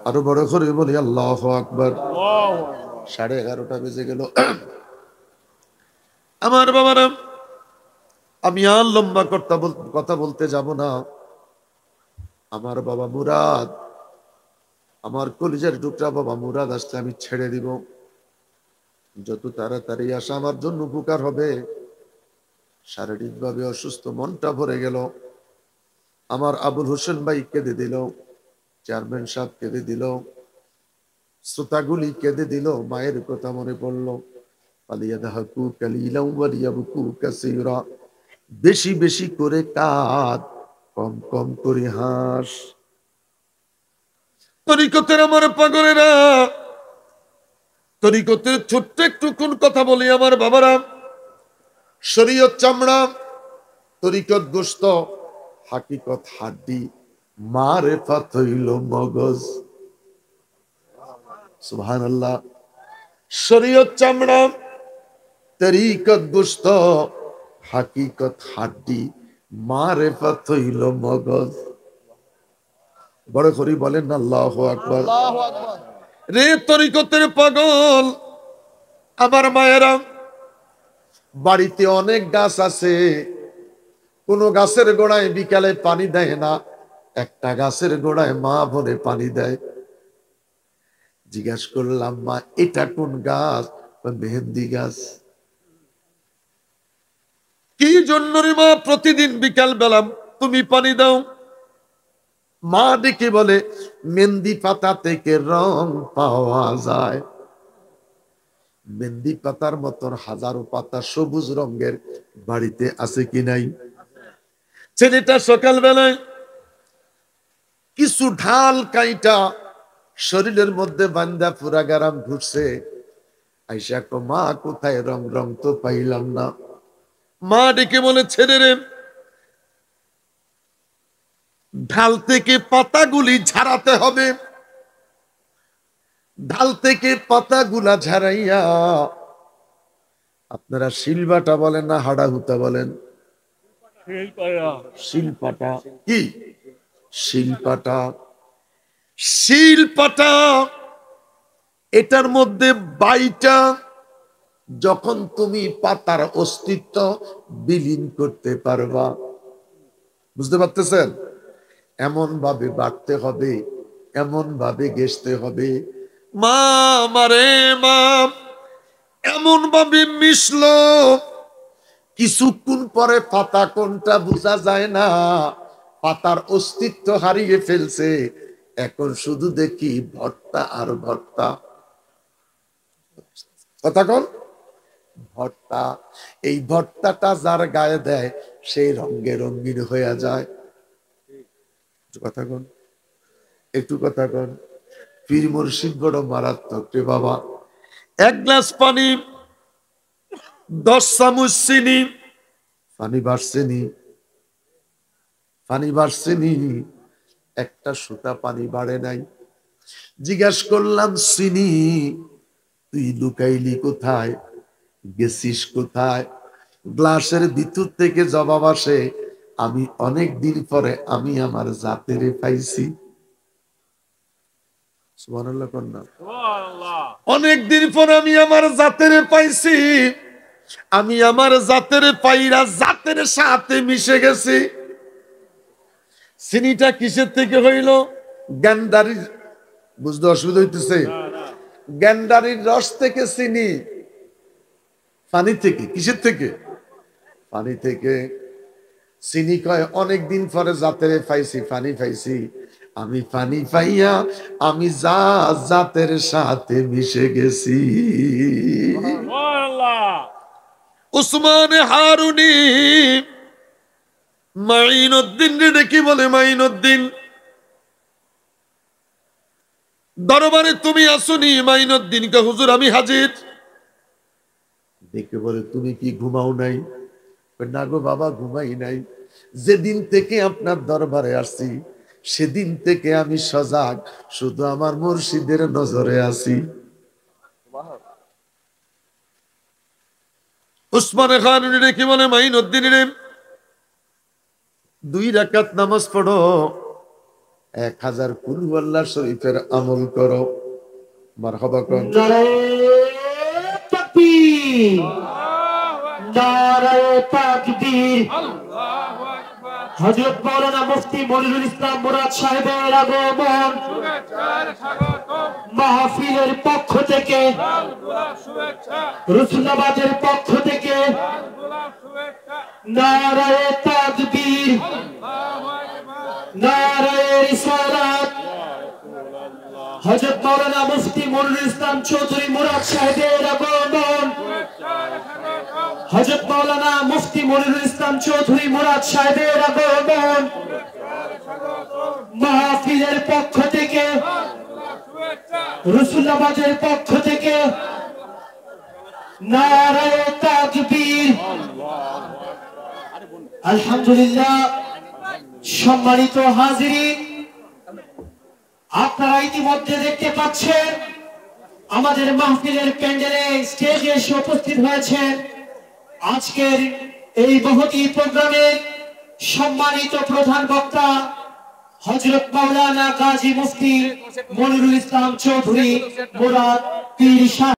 আরো বড় করে বলি আল্লাহু আকবার। 11:30 বেজে গেল। আমার বাবারা, আমি আর লম্বা কথা বলতে যাব না। আমার বাবা মুরাদ, আমার কলিজার টুকরা বাবা মুরাদ আসলে আমি ছেড়ে দিব। যত তাড়াতাড়ি আসা আমার জন্য উপকার হবে। শারীরিকভাবে অসুস্থ, মনটা ভরে গেল। আমার আবুল হোসেন ভাই কেঁদে দিল, চেয়ারম্যান সাহেব কেঁদে দিল, শ্রোতাগুলি কেঁদে দিল। মায়ের কথা মনে পড়লো। বেশি বেশি করে কাঁদ, কম কম করে হাস। তরিকতের আমার পাগলেরা, তরিকতের ছোট্ট একটু কোন কথা বলি আমার বাবারা। শরীয়ত চামড়া, তরিকত গোস্ত, হাকিকত হাড্ডি, মারেফাত হইল মগজ। সুবহানাল্লাহ। শরীয়ত চামড়া, তরিকত গোস্ত, হাকিকত হাড্ডি, মারেফাত হইল মগজ। বড় করি বলেন আল্লাহু আকবার। রে তরিকতের পাগল আমার মায়েরা, বাড়িতে অনেক গাছ আছে, কোন গাছের গোড়ায় বিকালে পানি দেয় না, একটা গাছের গোড়ায় মা ভরে পানি দেয়। জিজ্ঞাসা করলাম, মা এটা কোন গাছ? মেহেন্দি গাছ। কি জন্য রে মা প্রতিদিন বিকাল বেলা তুমি পানি দাও? মা ডেকে বলে, মেহেন্দি পাতা থেকে রং পাওয়া যায়। মেহেন্দি পাতার মতন হাজারো পাতা সবুজ রঙের বাড়িতে আছে কি নাই? ছেলেটা সকাল বেলায় কিছু ঢাল কাইটা শরীরের মধ্যে বান্দা পুরা গারাম ঘুরছে। আইসা কো, মা কোথায় রং? রং তো পাইলাম না। মা ডেকে বলে, ছেড়ে রে, ঢাল থেকে পাতাগুলি ঝাড়াতে হবে। ঢাল থেকে পাতাগুলা ঝাড়াইয়া, আপনারা শিলবাটা বলেন না হাড়াহুতা বলেন? শিলপাটা। কি শিলপাটা? শিলপাটা, এটার মধ্যে বাইটা যখন তুমি পাতার অস্তিত্ব বিলীন করতে পারবা। বুঝতে পারতেছেন? এমন ভাবে বাড়তে হবে, এমন ভাবে ঘেঁষতে হবে। মা মারে মা এমন ভাবে মিশলো, কিছুক্ষণ পরে পাতা কোনটা বোঝা যায় না, পাতার অস্তিত্ব হারিয়ে ফেলছে। এখন শুধু দেখি ভর্তা আর ভর্তা। কথা কোন? ভর্তা। এই ভর্তাটা যার গায়ে দেয় সেই রঙে রঙিন হয়ে যায়। কথা কোন? একটু কথা কোন। পীর মুর্শিদ বড় মারাত্মক রে বাবা। 1 গ্লাস পানি, 10 চামচ চিনি। পানি বাড়ছেনি, পানি বাড়ছেনি, একটা সুতা পানি বাড়ে নাই। জিজ্ঞাসা করলাম, চিনি তুই লুকাইলি কোথায়? গেছিস কোথায়? গ্লাসের ভিতর থেকে জবাব আসে, আমি অনেক দিন পরে আমি আমার জাতের পাইছি। সুবহানাল্লাহ কন্যা। অনেক দিন পর আমি আমার জাতের পাইছি। আমি আমার জাতের পাইরা জাতের সাথে মিশে গেছি। চিনিটা কিসের থেকে হইল? গ্যান্ডারির। বুঝতে অসুবিধা হইতেছে? গ্যান্ডারির রস থেকে চিনি। পানি থেকে। কিসের থেকে? পানি থেকে। চিনি কয় অনেক দিন পরে জাতের পাইছি, পানি পাইছি। আমি পানি পাইয়া আমি জাতের সাথে মিশে গেছি। উসমান হারুনি মাইনুদ্দিন ডেকে বলে, মাইনুদ্দিন দরবারে তুমি আসুনি? মাইনুদ্দিন কে, হুজুর আমি হাজির। ডেকে বলে, তুমি কি ঘুমাও নাই? না গো বাবা, ঘুমাই নাই। যেদিন থেকে আপনার দরবারে আসছি সেদিন থেকে আমি সজাগ, শুধু আমার মুর্শিদের নজরে আছি। উসমান খান রেখে বলে, মাইনুদ্দিন রে 2 রাকাত নামাজ পড়ো, 1000 কুল আল্লাহ শরীফের আমল করো। মারহাবা কোন। নারায়ে তাকবীর, নারায়ে তাকবীর। আল্লাহু আকবার। হযরত মাওলানা মুফতি মনিরুল ইসলাম মুরাদ সাহেবের আগমন শুভেচ্ছার স্বাগতম। মাহফিলের পক্ষ থেকে, লাল গোলাপ শুভেচ্ছা, রসুলাবাদের পক্ষ থেকে লাল গোলাপ শুভেচ্ছা। নারায়ে তাকবীর, আল্লাহু আকবার। নারায়ে রিসালাত। হযরত মাওলানা মুফতি মনিরুল ইসলাম চৌধুরী মুরাদ সাহেবের আগমন, শুভেচ্ছার স্বাগতম। হযরত মাওলানা মুফতি মনিরুল ইসলাম চৌধুরী মুরাদ সাহেবের আগমন শুভেচ্ছার স্বাগতম। মাহফিলের পক্ষ থেকে, লাল গোলাপ শুভেচ্ছা, রসুলাবাদের পক্ষ থেকে নারায়ে তাকবীর। আলহামদুলিল্লাহ। সম্মানিত হাজিরিন, আপনারা ইতিমধ্যে দেখতে পাচ্ছেন আমাদের মাহফিলের প্যান্ডেলে স্টেজে এসে উপস্থিত হয়েছেন আজকের এই মহতী প্রোগ্রামের সম্মানিত প্রধান বক্তা হযরত মাওলানা গাজী মুফতি মনিরুল ইসলাম চৌধুরী মুরাদ পীর সাহেব।